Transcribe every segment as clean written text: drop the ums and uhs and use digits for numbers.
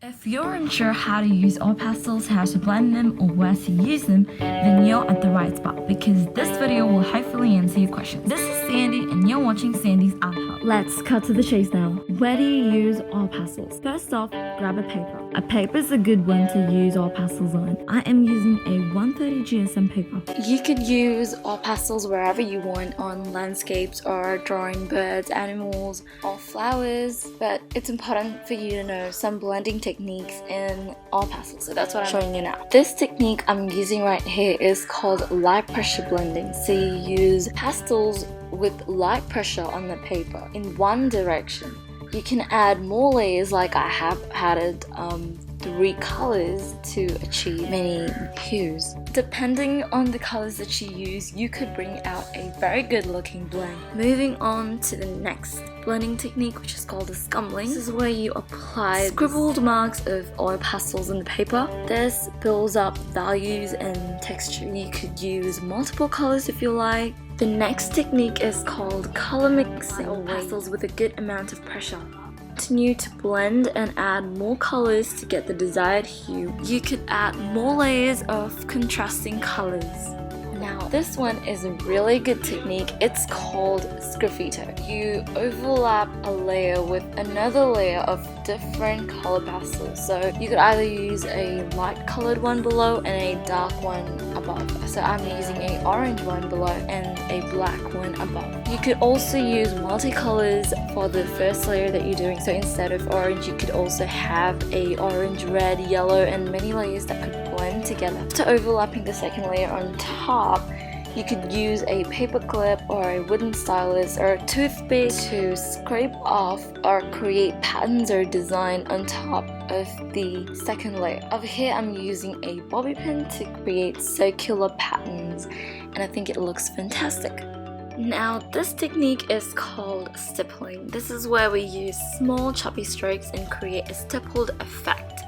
If you're unsure how to use oil pastels, how to blend them, or where to use them, then you're at the right spot because this video will hopefully answer your questions. This is Sandy and you're watching Sandy's Art Hub. Let's cut to the chase now. Where do you use oil pastels? First off, grab a paper. A paper is a good one to use oil pastels on. I am using a 130 GSM paper. You could use oil pastels wherever you want, on landscapes or drawing birds, animals, or flowers, but it's important for you to know some blending techniques in oil pastels, so that's what I'm showing you now. This technique I'm using right here is called light pressure blending. So you use pastels with light pressure on the paper in one direction. You can add more layers, like I have added 3 colors to achieve many hues. Depending on the colors that you use, you could bring out a very good looking blend. Moving on to the next blending technique, which is called the scumbling. This is where you apply scribbled marks of oil pastels on the paper. This builds up values and texture. You could use multiple colors if you like. The next technique is called color mixing oil pastels with a good amount of pressure. Continue to blend and add more colors to get the desired hue. You could add more layers of contrasting colors. Now this one is a really good technique. It's called Scrafito. You overlap a layer with another layer of different color pastels. So you could either use a light colored one below and a dark one above. So I'm using an orange one below and a black one above. You could also use multicolors for the first layer that you're doing. So instead of orange, you could also have a orange, red, yellow, and many layers that could blend together. After overlapping the second layer on top, you could use a paper clip or a wooden stylus or a toothpick to scrape off or create patterns or design on top of the second layer. Over here I'm using a bobby pin to create circular patterns, and I think it looks fantastic. Now this technique is called stippling. This is where we use small choppy strokes and create a stippled effect.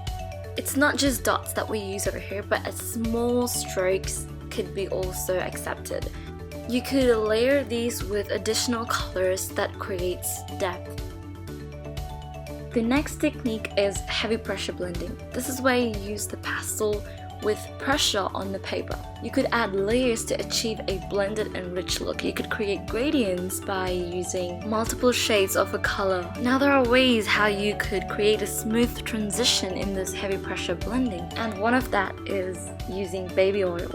It's not just dots that we use over here, but small strokes could be also accepted. You could layer these with additional colors that creates depth. The next technique is heavy pressure blending. This is where you use the pastel with pressure on the paper. You could add layers to achieve a blended and rich look. You could create gradients by using multiple shades of a color. Now there are ways how you could create a smooth transition in this heavy pressure blending, and one of that is using baby oil.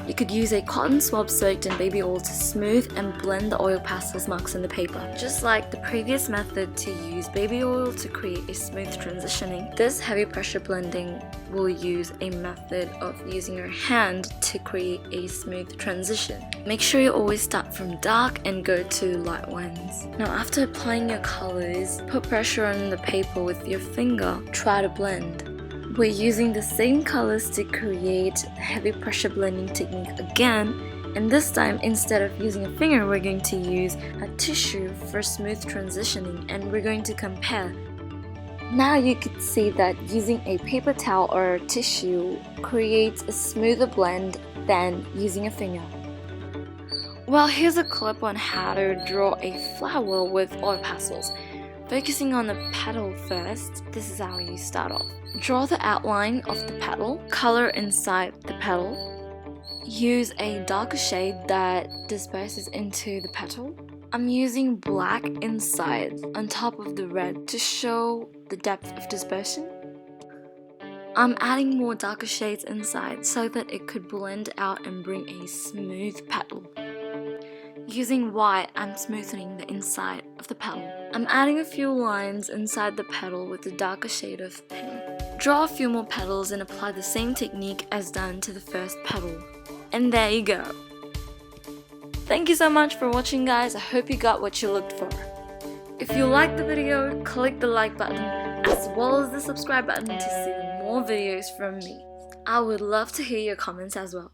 You could use a cotton swab soaked in baby oil to smooth and blend the oil pastels marks in the paper. Just like the previous method to use baby oil to create a smooth transitioning, this heavy pressure blending will use a method of using your hand to create a smooth transition. Make sure you always start from dark and go to light ones. Now after applying your colors, put pressure on the paper with your finger. Try to blend. We're using the same colors to create heavy pressure blending technique again, and this time instead of using a finger we're going to use a tissue for smooth transitioning, and we're going to compare. Now you could see that using a paper towel or a tissue creates a smoother blend than using a finger. Well, here's a clip on how to draw a flower with oil pastels. Focusing on the petal first, this is how you start off. Draw the outline of the petal, color inside the petal. Use a darker shade that disperses into the petal. I'm using black inside on top of the red to show the depth of dispersion. I'm adding more darker shades inside so that it could blend out and bring a smooth petal. Using white, I'm smoothing the inside of the petal. I'm adding a few lines inside the petal with the darker shade of pink. Draw a few more petals and apply the same technique as done to the first petal. And there you go. Thank you so much for watching, guys. I hope you got what you looked for. If you liked the video, click the like button as well as the subscribe button to see more videos from me. I would love to hear your comments as well.